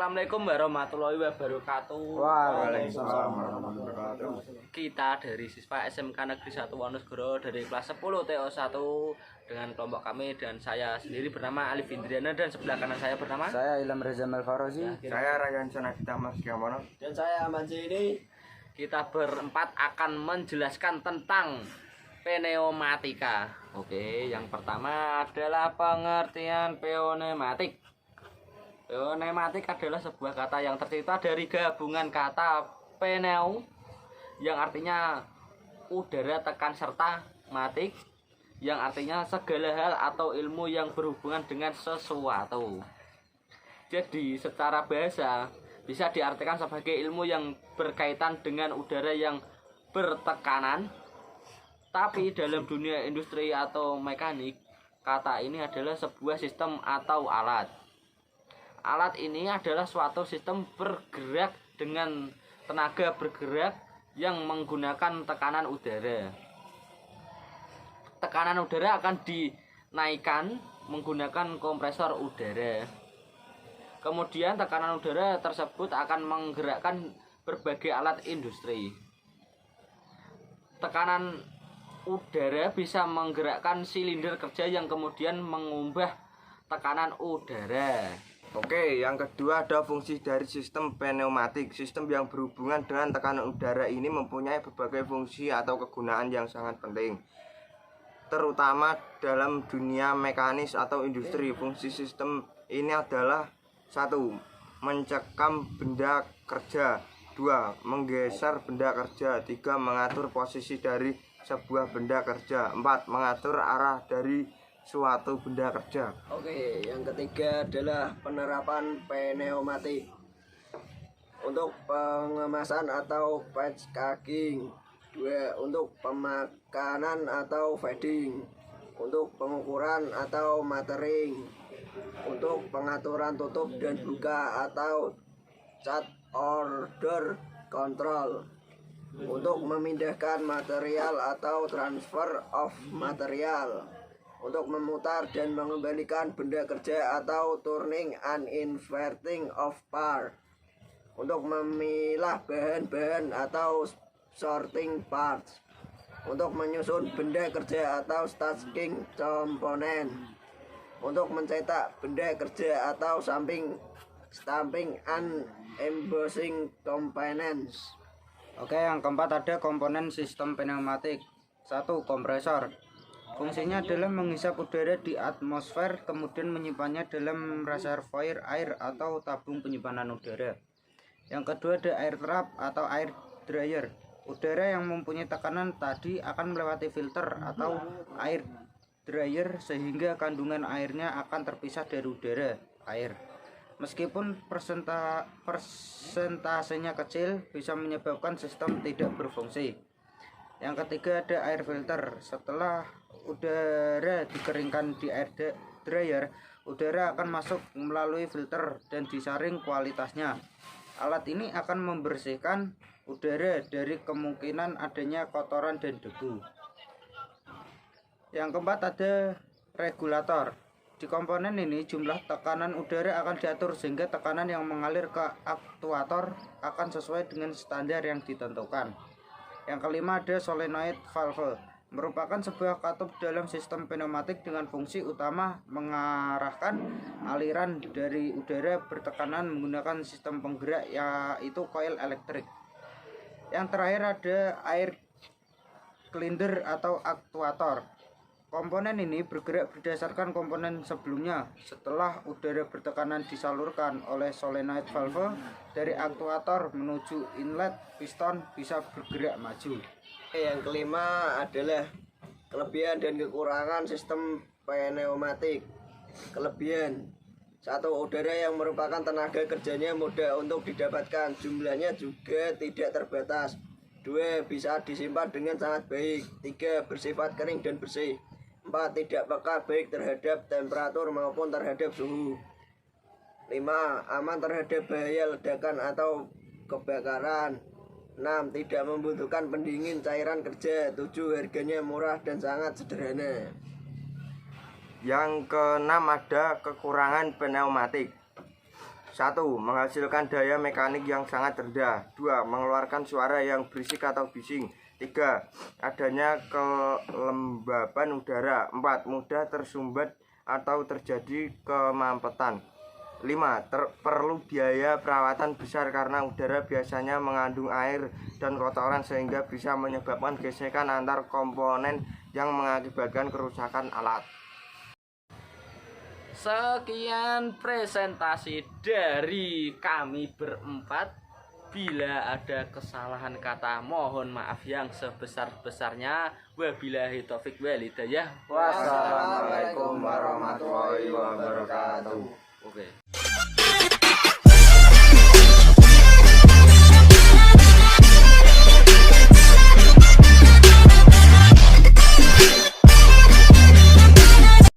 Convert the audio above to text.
Assalamualaikum warahmatullahi wabarakatuh. Waalaikumsalam warahmatullahi wabarakatuh. Kita dari siswa SMK Negeri 1 Wonosobo dari kelas 10 TO1 dengan kelompok kami dan saya sendiri bernama Alif Indriana dan sebelah kanan saya bernama Saya Ilham Reza Melfarozi. Saya Ryan Sanagita Mas Giamono. Dan saya Manjini. Kita berempat akan menjelaskan tentang pneumatika. Oke, yang pertama adalah pengertian pneumatik. Pneumatik adalah sebuah kata yang tercipta dari gabungan kata pneu yang artinya udara tekan serta matik yang artinya segala hal atau ilmu yang berhubungan dengan sesuatu. Jadi secara bahasa bisa diartikan sebagai ilmu yang berkaitan dengan udara yang bertekanan. Tapi dalam dunia industri atau mekanik, kata ini adalah sebuah sistem atau alat. Alat ini adalah suatu sistem bergerak dengan tenaga bergerak yang menggunakan tekanan udara. Tekanan udara akan dinaikkan menggunakan kompresor udara. Kemudian tekanan udara tersebut akan menggerakkan berbagai alat industri. Tekanan udara bisa menggerakkan silinder kerja yang kemudian mengubah tekanan udara. Oke, yang kedua ada fungsi dari sistem pneumatik. Sistem yang berhubungan dengan tekanan udara ini mempunyai berbagai fungsi atau kegunaan yang sangat penting, terutama dalam dunia mekanis atau industri. Fungsi sistem ini adalah 1. Mencekam benda kerja, 2. Menggeser benda kerja, 3. Mengatur posisi dari sebuah benda kerja, 4. Mengatur arah dari suatu benda kerja. Oke, yang ketiga adalah penerapan pneumatik untuk pengemasan atau patch caging, 2. Untuk pemakanan atau feeding, untuk pengukuran atau matering, untuk pengaturan tutup dan buka atau cat order control, untuk memindahkan material atau transfer of material, untuk memutar dan mengembalikan benda kerja atau turning and inverting of part, untuk memilah bahan-bahan atau sorting parts, untuk menyusun benda kerja atau stacking komponen, untuk mencetak benda kerja atau stamping and embossing components. Oke, yang keempat ada komponen sistem pneumatik. 1. Kompresor. Fungsinya adalah menghisap udara di atmosfer kemudian menyimpannya dalam reservoir air atau tabung penyimpanan udara. Yang kedua ada air trap atau air dryer. Udara yang mempunyai tekanan tadi akan melewati filter atau air dryer sehingga kandungan airnya akan terpisah dari udara air. Meskipun persentasenya kecil bisa menyebabkan sistem tidak berfungsi. Yang ketiga ada air filter. Setelah udara dikeringkan di air dryer, udara akan masuk melalui filter dan disaring kualitasnya. Alat ini akan membersihkan udara dari kemungkinan adanya kotoran dan debu. Yang keempat ada regulator. Di komponen ini jumlah tekanan udara akan diatur sehingga tekanan yang mengalir ke aktuator akan sesuai dengan standar yang ditentukan. Yang kelima ada solenoid valve, merupakan sebuah katup dalam sistem pneumatik dengan fungsi utama mengarahkan aliran dari udara bertekanan menggunakan sistem penggerak yaitu coil elektrik. Yang terakhir ada air cylinder atau aktuator. Komponen ini bergerak berdasarkan komponen sebelumnya. Setelah udara bertekanan disalurkan oleh solenoid valve dari aktuator menuju inlet, piston bisa bergerak maju. Yang kelima adalah kelebihan dan kekurangan sistem pneumatik. Kelebihan: 1. Udara yang merupakan tenaga kerjanya mudah untuk didapatkan, jumlahnya juga tidak terbatas. 2. Bisa disimpan dengan sangat baik. 3. Bersifat kering dan bersih. 4. Tidak peka baik terhadap temperatur maupun terhadap suhu. 5. Aman terhadap bahaya ledakan atau kebakaran. 6. Tidak membutuhkan pendingin cairan kerja. 7. Harganya murah dan sangat sederhana. Yang keenam ada kekurangan pneumatik. 1. Menghasilkan daya mekanik yang sangat rendah. 2. Mengeluarkan suara yang berisik atau bising. 3. Adanya kelembaban udara. 4. Mudah tersumbat atau terjadi kemampetan. 5. Perlu biaya perawatan besar karena udara biasanya mengandung air dan kotoran sehingga bisa menyebabkan gesekan antar komponen yang mengakibatkan kerusakan alat. Sekian presentasi dari kami berempat. Bila ada kesalahan kata mohon maaf yang sebesar-besarnya. Wabillahi taufik wal hidayah. Wassalamualaikum warahmatullahi wabarakatuh. Oke.